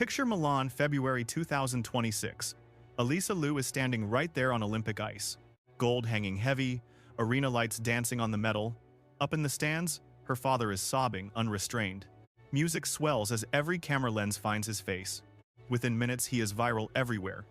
Picture Milan, February 2026. Alysa Liu is standing right there on Olympic ice. Gold hanging heavy, arena lights dancing on the metal. Up in the stands, her father is sobbing, unrestrained. Music swells as every camera lens finds his face. Within minutes, he is viral everywhere.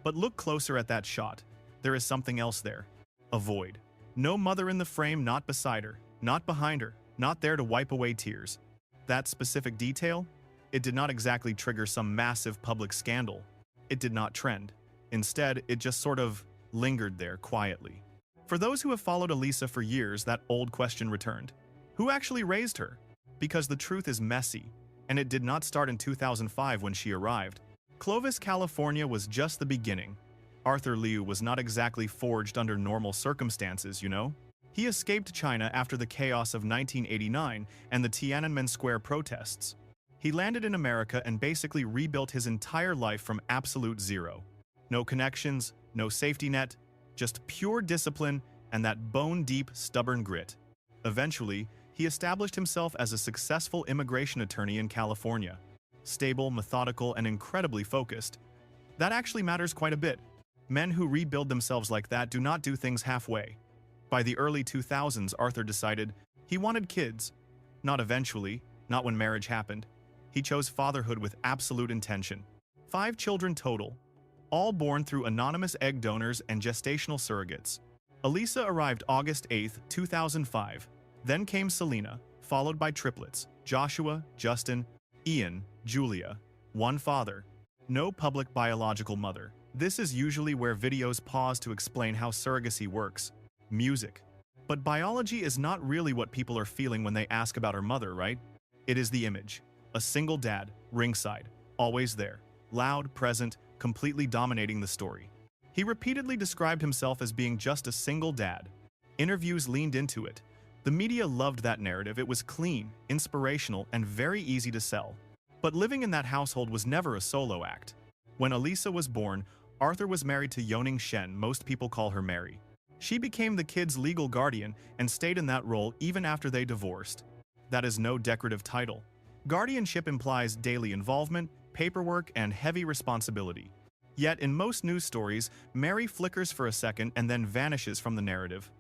But look closer at that shot. There is something else there. A void. No mother in the frame, not beside her, not behind her, not there to wipe away tears. That specific detail? It did not exactly trigger some massive public scandal. It did not trend. Instead, it just sort of lingered there quietly. For those who have followed Alysa for years, that old question returned. Who actually raised her? Because the truth is messy, and it did not start in 2005 when she arrived. Clovis, California was just the beginning. Arthur Liu was not exactly forged under normal circumstances, you know? He escaped China after the chaos of 1989 and the Tiananmen Square protests. He landed in America and basically rebuilt his entire life from absolute zero. No connections, no safety net, just pure discipline and that bone-deep, stubborn grit. Eventually, he established himself as a successful immigration attorney in California. Stable, methodical, and incredibly focused. That actually matters quite a bit. Men who rebuild themselves like that do not do things halfway. By the early 2000s, Arthur decided he wanted kids. Not eventually, not when marriage happened. He chose fatherhood with absolute intention. 5 children total, all born through anonymous egg donors and gestational surrogates. Alysa arrived August 8, 2005. Then came Selena, followed by triplets, Joshua, Justin, Ian, Julia. One father. No public biological mother. This is usually where videos pause to explain how surrogacy works. Music. But biology is not really what people are feeling when they ask about her mother, right? It is the image. A single dad, ringside, always there, loud, present, completely dominating the story. He repeatedly described himself as being just a single dad. Interviews leaned into it. The media loved that narrative. It was clean, inspirational, and very easy to sell. But living in that household was never a solo act. When Alysa was born, Arthur was married to Yoning Shen, most people call her Mary. She became the kid's legal guardian and stayed in that role even after they divorced. That is no decorative title. Guardianship implies daily involvement, paperwork, and heavy responsibility. Yet in most news stories, Mary flickers for a second and then vanishes from the narrative.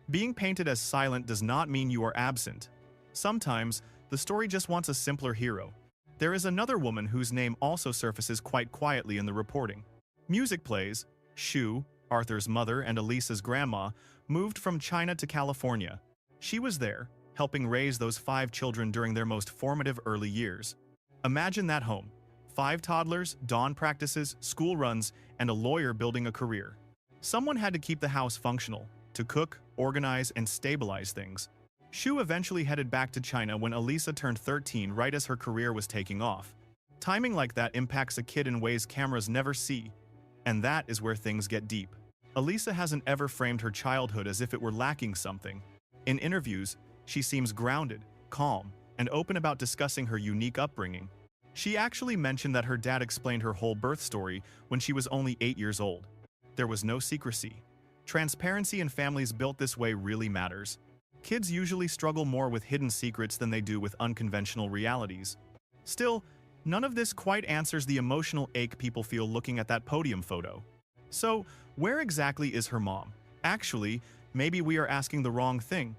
Being painted as silent does not mean you are absent. Sometimes, the story just wants a simpler hero. There is another woman whose name also surfaces quite quietly in the reporting. Music plays. Shun, Arthur's mother and Alysa's grandma, moved from China to California. She was there, helping raise those 5 children during their most formative early years. Imagine that home. 5 toddlers, dawn practices, school runs, and a lawyer building a career. Someone had to keep the house functional, to cook, organize, and stabilize things. Shun eventually headed back to China when Alysa turned 13 right as her career was taking off. Timing like that impacts a kid in ways cameras never see. And that is where things get deep. Alysa hasn't ever framed her childhood as if it were lacking something. In interviews, she seems grounded, calm, and open about discussing her unique upbringing. She actually mentioned that her dad explained her whole birth story when she was only 8 years old. There was no secrecy. Transparency in families built this way really matters. Kids usually struggle more with hidden secrets than they do with unconventional realities. Still, none of this quite answers the emotional ache people feel looking at that podium photo. So, where exactly is her mom? Actually, maybe we are asking the wrong thing.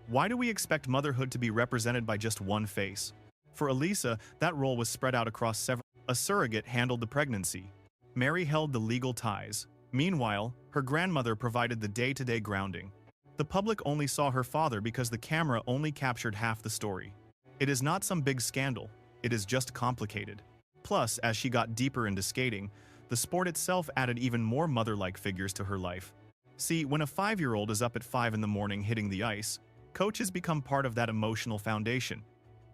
Why do we expect motherhood to be represented by just one face? For Alysa, that role was spread out across several. A surrogate handled the pregnancy. Mary held the legal ties. Meanwhile, her grandmother provided the day-to-day grounding. The public only saw her father because the camera only captured half the story. It is not some big scandal. It is just complicated. Plus, as she got deeper into skating, the sport itself added even more mother-like figures to her life. See, when a 5-year-old is up at 5 in the morning hitting the ice, coaches become part of that emotional foundation.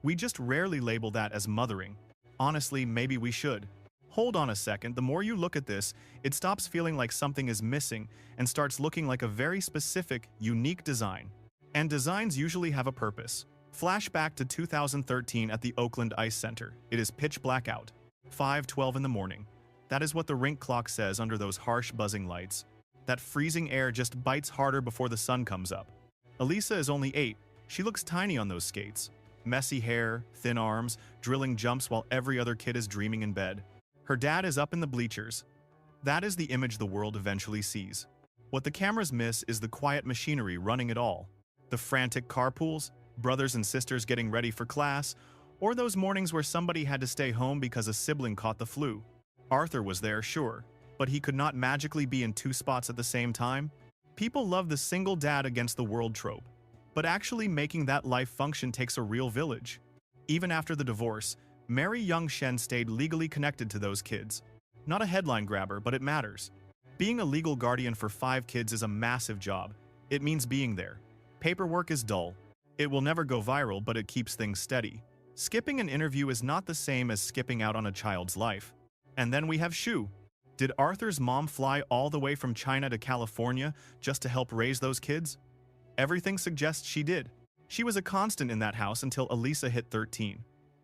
We just rarely label that as mothering. Honestly, maybe we should. Hold on a second, the more you look at this, it stops feeling like something is missing and starts looking like a very specific, unique design. And designs usually have a purpose. Flashback to 2013 at the Oakland Ice Center. It is pitch black out. 5:12 in the morning. That is what the rink clock says under those harsh buzzing lights. That freezing air just bites harder before the sun comes up. Alysa is only 8. She looks tiny on those skates. Messy hair, thin arms, drilling jumps while every other kid is dreaming in bed. Her dad is up in the bleachers. That is the image the world eventually sees. What the cameras miss is the quiet machinery running it all. The frantic carpools, brothers and sisters getting ready for class, or those mornings where somebody had to stay home because a sibling caught the flu. Arthur was there, sure, but he could not magically be in two spots at the same time. People love the single dad against the world trope, but actually making that life function takes a real village. Even after the divorce, Mary Young Shen stayed legally connected to those kids. Not a headline grabber, but it matters. Being a legal guardian for 5 kids is a massive job. It means being there. Paperwork is dull. It will never go viral, but it keeps things steady. Skipping an interview is not the same as skipping out on a child's life. And then we have Shu. Did Arthur's mom fly all the way from China to California just to help raise those kids? Everything suggests she did. She was a constant in that house until Alysa hit 13.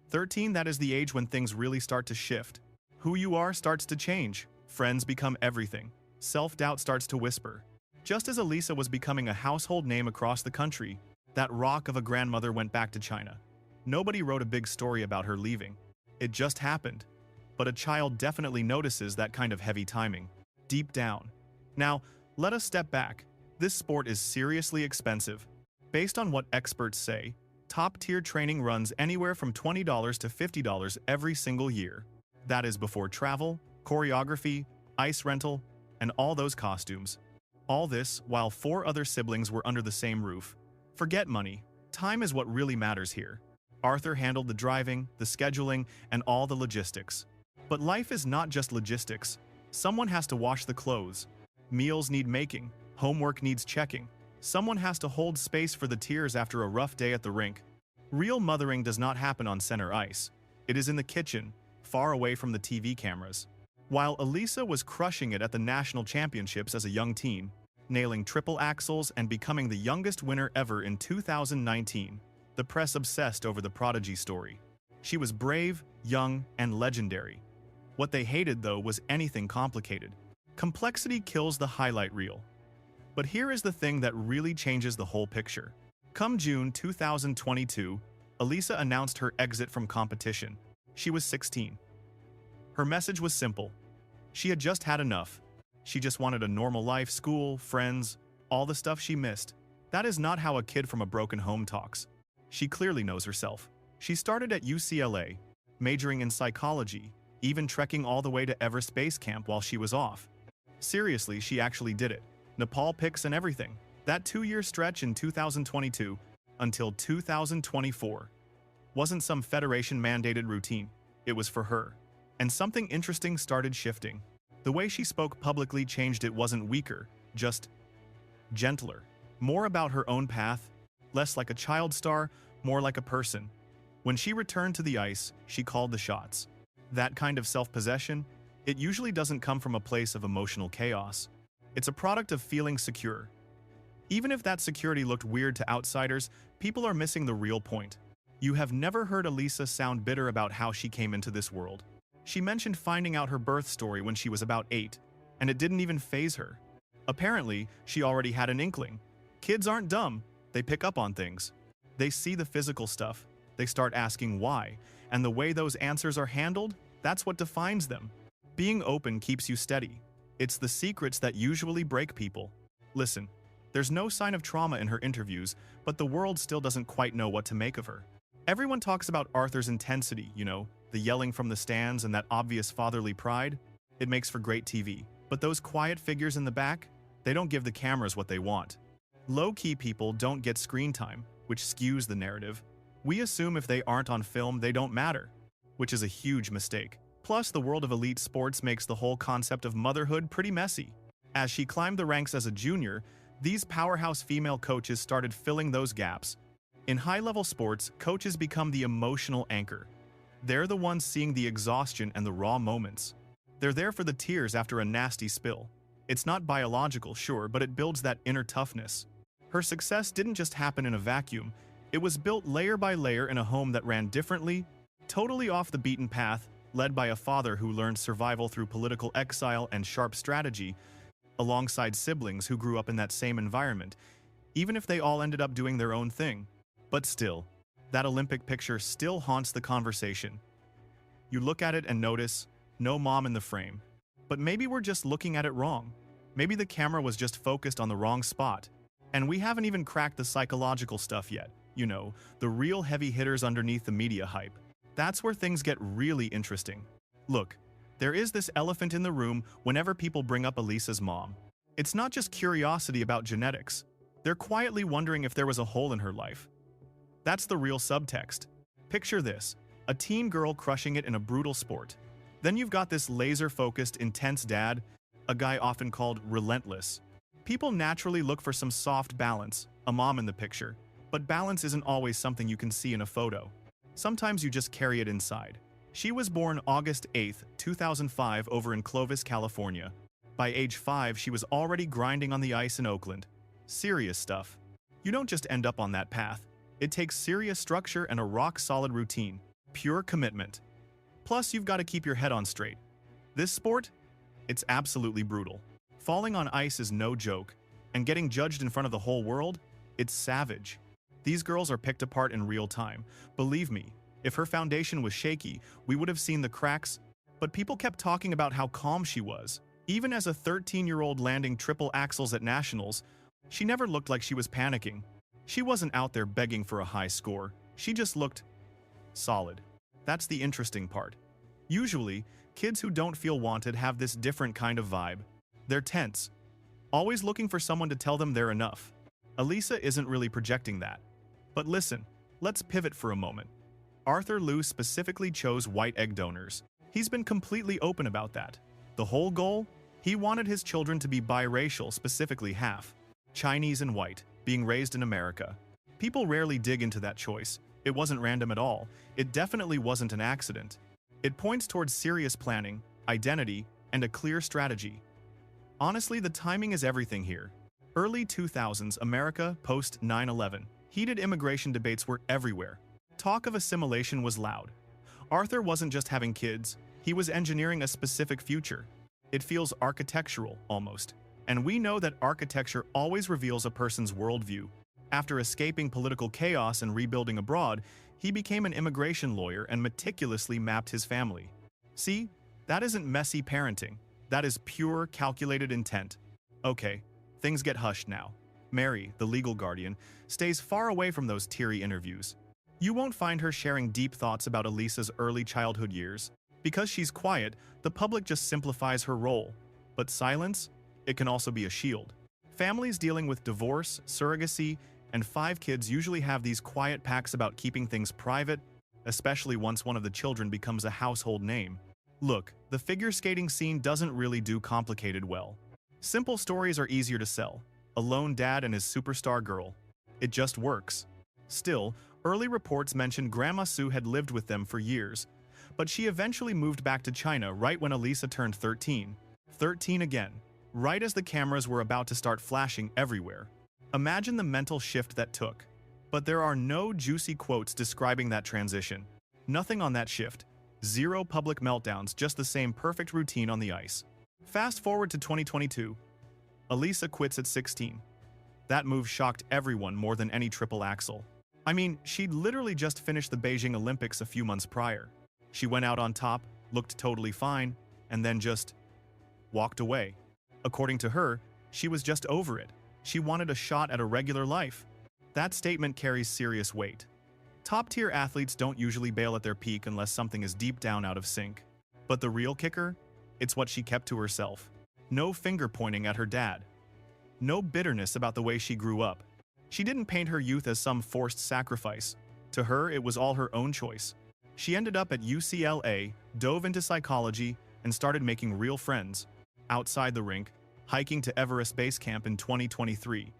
13, that is the age when things really start to shift. Who you are starts to change. Friends become everything. Self-doubt starts to whisper. Just as Alysa was becoming a household name across the country, that rock of a grandmother went back to China. Nobody wrote a big story about her leaving. It just happened. But a child definitely notices that kind of heavy timing, deep down. Now, let us step back. This sport is seriously expensive. Based on what experts say, top-tier training runs anywhere from $20 to $50 every single year. That is before travel, choreography, ice rental, and all those costumes. All this while 4 other siblings were under the same roof. Forget money. Time is what really matters here. Arthur handled the driving, the scheduling, and all the logistics. But life is not just logistics. Someone has to wash the clothes. Meals need making. Homework needs checking. Someone has to hold space for the tears after a rough day at the rink. Real mothering does not happen on center ice. It is in the kitchen, far away from the TV cameras. While Alysa was crushing it at the national championships as a young teen, nailing triple axels and becoming the youngest winner ever in 2019, the press obsessed over the prodigy story. She was brave, young, and legendary. What they hated, though, was anything complicated. Complexity kills the highlight reel. But here is the thing that really changes the whole picture. Come June 2022, Alysa announced her exit from competition. She was 16. Her message was simple. She had just had enough. She just wanted a normal life, school, friends, all the stuff she missed. That is not how a kid from a broken home talks. She clearly knows herself. She started at UCLA, majoring in psychology, even trekking all the way to Everest Base Camp while she was off. Seriously, she actually did it. Nepal pics and everything. That 2-year stretch in 2022 until 2024 wasn't some Federation-mandated routine. It was for her. And something interesting started shifting. The way she spoke publicly changed. It wasn't weaker, just gentler. More about her own path, less like a child star, more like a person. When she returned to the ice, she called the shots. That kind of self-possession, it usually doesn't come from a place of emotional chaos. It's a product of feeling secure. Even if that security looked weird to outsiders, people are missing the real point. You have never heard Alysa sound bitter about how she came into this world. She mentioned finding out her birth story when she was about 8, and it didn't even faze her. Apparently, she already had an inkling. Kids aren't dumb. They pick up on things. They see the physical stuff. They start asking why, and the way those answers are handled, that's what defines them. Being open keeps you steady. It's the secrets that usually break people. Listen, there's no sign of trauma in her interviews, but the world still doesn't quite know what to make of her. Everyone talks about Arthur's intensity, the yelling from the stands and that obvious fatherly pride. It makes for great TV. But those quiet figures in the back, they don't give the cameras what they want. Low-key people don't get screen time, which skews the narrative. We assume if they aren't on film, they don't matter, which is a huge mistake. Plus, the world of elite sports makes the whole concept of motherhood pretty messy. As she climbed the ranks as a junior, these powerhouse female coaches started filling those gaps. In high-level sports, coaches become the emotional anchor. They're the ones seeing the exhaustion and the raw moments. They're there for the tears after a nasty spill. It's not biological, sure, but it builds that inner toughness. Her success didn't just happen in a vacuum. It was built layer by layer in a home that ran differently, totally off the beaten path, led by a father who learned survival through political exile and sharp strategy, alongside siblings who grew up in that same environment, even if they all ended up doing their own thing. But still, That Olympic picture still haunts the conversation. You look at it and notice, no mom in the frame. But maybe we're just looking at it wrong. Maybe the camera was just focused on the wrong spot. And we haven't even cracked the psychological stuff yet. You know, the real heavy hitters underneath the media hype. That's where things get really interesting. Look, there is this elephant in the room whenever people bring up Alysa's mom. It's not just curiosity about genetics. They're quietly wondering if there was a hole in her life. That's the real subtext. Picture this, a teen girl crushing it in a brutal sport. Then you've got this laser-focused, intense dad, a guy often called relentless. People naturally look for some soft balance, a mom in the picture. But balance isn't always something you can see in a photo. Sometimes you just carry it inside. She was born August 8, 2005 over in Clovis, California. By age 5, she was already grinding on the ice in Oakland. Serious stuff. You don't just end up on that path. It takes serious structure and a rock-solid routine. Pure commitment. Plus, you've got to keep your head on straight. This sport? It's absolutely brutal. Falling on ice is no joke. And getting judged in front of the whole world? It's savage. These girls are picked apart in real time. Believe me, if her foundation was shaky, we would have seen the cracks. But people kept talking about how calm she was. Even as a 13-year-old landing triple axels at nationals, she never looked like she was panicking. She wasn't out there begging for a high score. She just looked solid. That's the interesting part. Usually, kids who don't feel wanted have this different kind of vibe. They're tense, always looking for someone to tell them they're enough. Alysa isn't really projecting that. But listen, let's pivot for a moment. Arthur Liu specifically chose white egg donors. He's been completely open about that. The whole goal? He wanted his children to be biracial, specifically half Chinese and white, being raised in America. People rarely dig into that choice. It wasn't random at all. It definitely wasn't an accident. It points towards serious planning, identity, and a clear strategy. Honestly, the timing is everything here. Early 2000s America post 9/11. Heated immigration debates were everywhere. Talk of assimilation was loud. Arthur wasn't just having kids, he was engineering a specific future. It feels architectural, almost. And we know that architecture always reveals a person's worldview. After escaping political chaos and rebuilding abroad, he became an immigration lawyer and meticulously mapped his family. See, that isn't messy parenting. That is pure, calculated intent. Okay, things get hushed now. Mary, the legal guardian, stays far away from those teary interviews. You won't find her sharing deep thoughts about Alysa's early childhood years. Because she's quiet, the public just simplifies her role. But silence? It can also be a shield. Families dealing with divorce, surrogacy, and 5 kids usually have these quiet pacts about keeping things private, especially once one of the children becomes a household name. Look, the figure skating scene doesn't really do complicated well. Simple stories are easier to sell. A lone dad and his superstar girl. It just works. Still, early reports mentioned Grandma Sue had lived with them for years, but she eventually moved back to China right when Alysa turned 13. 13 again, right as the cameras were about to start flashing everywhere. Imagine the mental shift that took. But there are no juicy quotes describing that transition. Nothing on that shift. 0 public meltdowns, just the same perfect routine on the ice. Fast forward to 2022. Alysa quits at 16. That move shocked everyone more than any triple axel. I mean, she'd literally just finished the Beijing Olympics a few months prior. She went out on top, looked totally fine, and then just walked away. According to her, she was just over it. She wanted a shot at a regular life. That statement carries serious weight. Top-tier athletes don't usually bail at their peak unless something is deep down out of sync. But the real kicker? It's what she kept to herself. No finger-pointing at her dad. No bitterness about the way she grew up. She didn't paint her youth as some forced sacrifice. To her, it was all her own choice. She ended up at UCLA, dove into psychology, and started making real friends. Outside the rink, hiking to Everest Base Camp in 2023.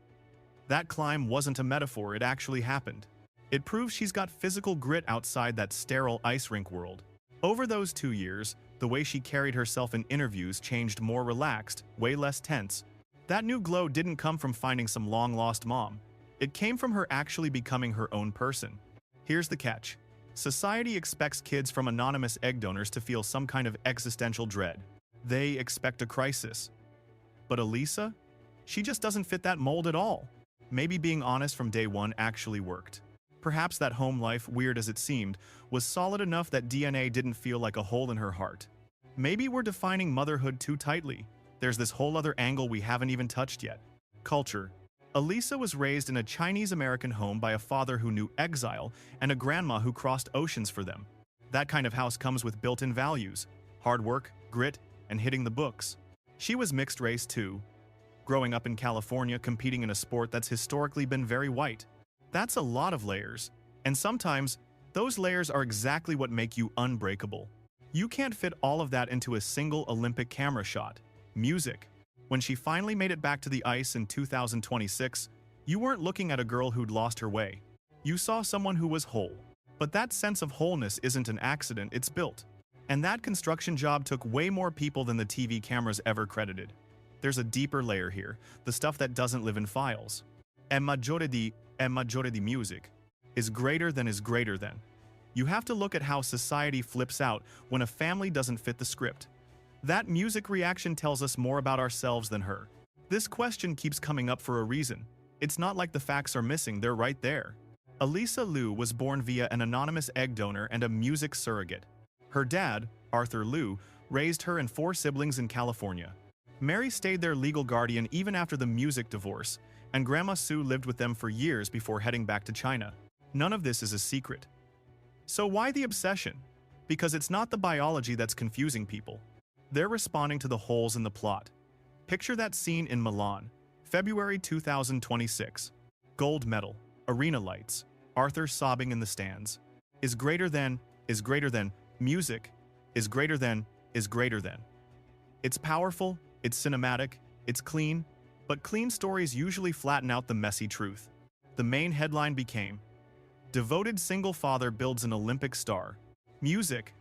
That climb wasn't a metaphor, it actually happened. It proves she's got physical grit outside that sterile ice rink world. Over those 2 years, the way she carried herself in interviews changed, more relaxed, way less tense. That new glow didn't come from finding some long-lost mom. It came from her actually becoming her own person. Here's the catch. Society expects kids from anonymous egg donors to feel some kind of existential dread. They expect a crisis. But Alysa? She just doesn't fit that mold at all. Maybe being honest from day one actually worked. Perhaps that home life, weird as it seemed, was solid enough that DNA didn't feel like a hole in her heart. Maybe we're defining motherhood too tightly. There's this whole other angle we haven't even touched yet. Culture. Alysa was raised in a Chinese-American home by a father who knew exile and a grandma who crossed oceans for them. That kind of house comes with built-in values: hard work, grit, and hitting the books. She was mixed race too, growing up in California competing in a sport that's historically been very white. That's a lot of layers, and sometimes those layers are exactly what make you unbreakable. You can't fit all of that into a single Olympic camera shot. Music. When she finally made it back to the ice in 2026, you weren't looking at a girl who'd lost her way. You saw someone who was whole. But that sense of wholeness isn't an accident, it's built. And that construction job took way more people than the TV cameras ever credited. There's a deeper layer here, the stuff that doesn't live in files. E maggiore di music is greater than is greater than. You have to look at how society flips out when a family doesn't fit the script. That music reaction tells us more about ourselves than her. This question keeps coming up for a reason. It's not like the facts are missing, they're right there. Alysa Liu was born via an anonymous egg donor and a music surrogate. Her dad, Arthur Liu, raised her and 4 siblings in California. Mary stayed their legal guardian even after the music divorce, and Grandma Sue lived with them for years before heading back to China. None of this is a secret. So why the obsession? Because it's not the biology that's confusing people. They're responding to the holes in the plot. Picture that scene in Milan, February 2026. Gold medal, arena lights, Arthur sobbing in the stands. Is greater than, music, is greater than. It's powerful, it's cinematic, it's clean, but clean stories usually flatten out the messy truth. The main headline became, "Devoted single father builds an Olympic star." Music.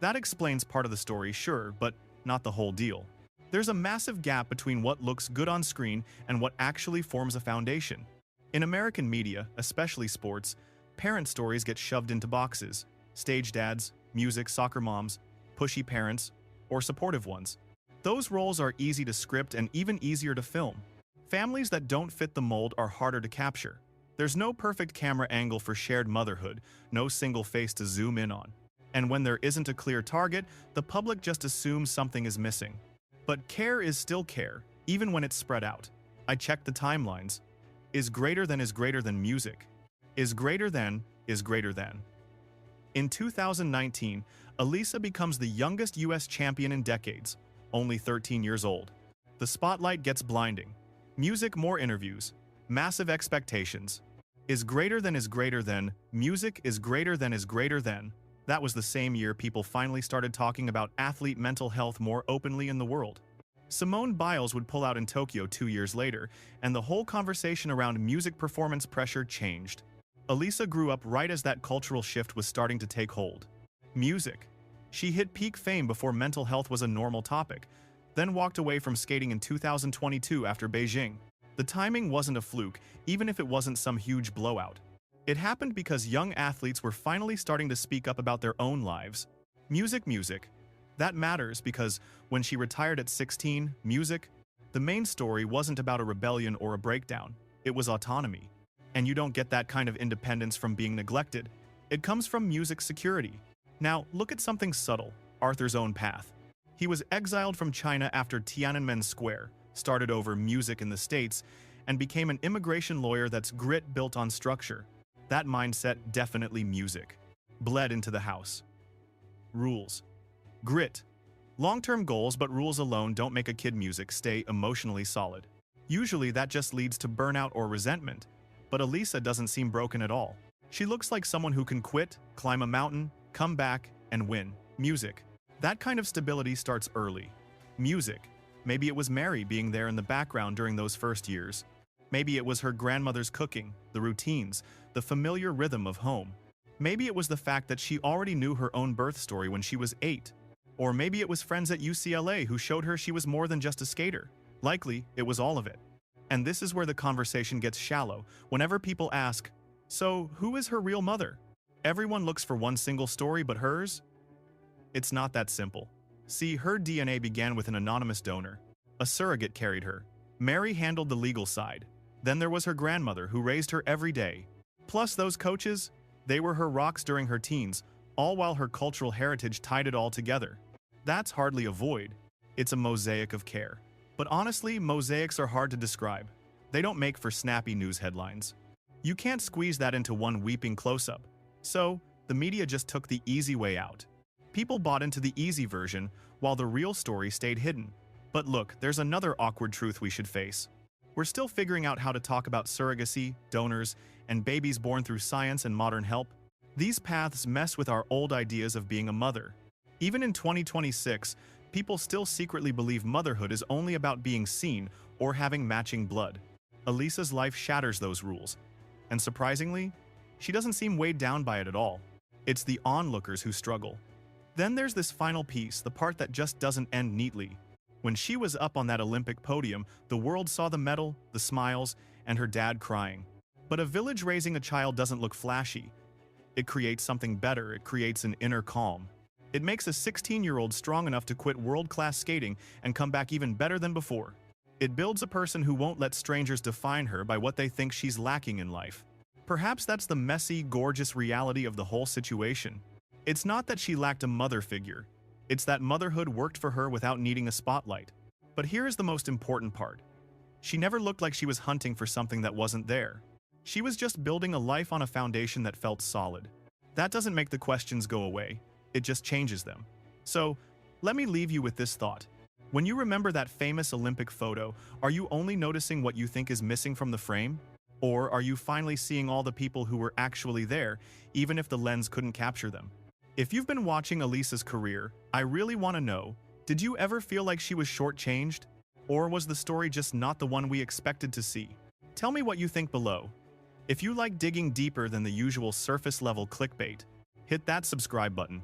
That explains part of the story, sure, but not the whole deal. There's a massive gap between what looks good on screen and what actually forms a foundation. In American media, especially sports, parent stories get shoved into boxes. Stage dads, music, soccer moms, pushy parents, or supportive ones. Those roles are easy to script and even easier to film. Families that don't fit the mold are harder to capture. There's no perfect camera angle for shared motherhood, no single face to zoom in on. And when there isn't a clear target, the public just assumes something is missing. But care is still care, even when it's spread out. I checked the timelines. Is greater than music. Is greater than. In 2019, Alysa becomes the youngest US champion in decades, only 13 years old. The spotlight gets blinding. Music, more interviews. Massive expectations. Is greater than, music is greater than. That was the same year people finally started talking about athlete mental health more openly in the world. Simone Biles would pull out in Tokyo 2 years later, and the whole conversation around music performance pressure changed. Alysa grew up right as that cultural shift was starting to take hold. Music. She hit peak fame before mental health was a normal topic, then walked away from skating in 2022 after Beijing. The timing wasn't a fluke, even if it wasn't some huge blowout. It happened because young athletes were finally starting to speak up about their own lives. Music. That matters because when she retired at 16, the main story wasn't about a rebellion or a breakdown. It was autonomy. And you don't get that kind of independence from being neglected. It comes from music security. Now, look at something subtle, Arthur's own path. He was exiled from China after Tiananmen Square, started over music in the States, and became an immigration lawyer that's grit built on structure. That mindset, definitely music. Bled into the house. Rules. Grit. Long-term goals, but rules alone don't make a kid music stay emotionally solid. Usually that just leads to burnout or resentment, but Alysa doesn't seem broken at all. She looks like someone who can quit, climb a mountain, come back, and win. Music. That kind of stability starts early. Music. Maybe it was Mary being there in the background during those first years. Maybe it was her grandmother's cooking, the routines, the familiar rhythm of home. Maybe it was the fact that she already knew her own birth story when she was 8. Or maybe it was friends at UCLA who showed her she was more than just a skater. Likely, it was all of it. And this is where the conversation gets shallow, whenever people ask, so who is her real mother? Everyone looks for one single story, but hers? It's not that simple. See, her DNA began with an anonymous donor. A surrogate carried her. Mary handled the legal side. Then there was her grandmother who raised her every day. Plus those coaches, they were her rocks during her teens, all while her cultural heritage tied it all together. That's hardly a void. It's a mosaic of care. But honestly, mosaics are hard to describe. They don't make for snappy news headlines. You can't squeeze that into one weeping close-up. So, the media just took the easy way out. People bought into the easy version, while the real story stayed hidden. But look, there's another awkward truth we should face. We're still figuring out how to talk about surrogacy, donors, and babies born through science and modern help. These paths mess with our old ideas of being a mother. Even in 2026, people still secretly believe motherhood is only about being seen or having matching blood. Alysa's life shatters those rules. And surprisingly, she doesn't seem weighed down by it at all. It's the onlookers who struggle. Then there's this final piece, the part that just doesn't end neatly. When she was up on that Olympic podium, the world saw the medal, the smiles, and her dad crying. But a village raising a child doesn't look flashy. It creates something better. It creates an inner calm. It makes a 16-year-old strong enough to quit world-class skating and come back even better than before. It builds a person who won't let strangers define her by what they think she's lacking in life. Perhaps that's the messy, gorgeous reality of the whole situation. It's not that she lacked a mother figure. It's that motherhood worked for her without needing a spotlight. But here is the most important part. She never looked like she was hunting for something that wasn't there. She was just building a life on a foundation that felt solid. That doesn't make the questions go away. It just changes them. So, let me leave you with this thought. When you remember that famous Olympic photo, are you only noticing what you think is missing from the frame? Or are you finally seeing all the people who were actually there, even if the lens couldn't capture them? If you've been watching Alysa's career, I really want to know, did you ever feel like she was shortchanged? Or was the story just not the one we expected to see? Tell me what you think below. If you like digging deeper than the usual surface-level clickbait, hit that subscribe button.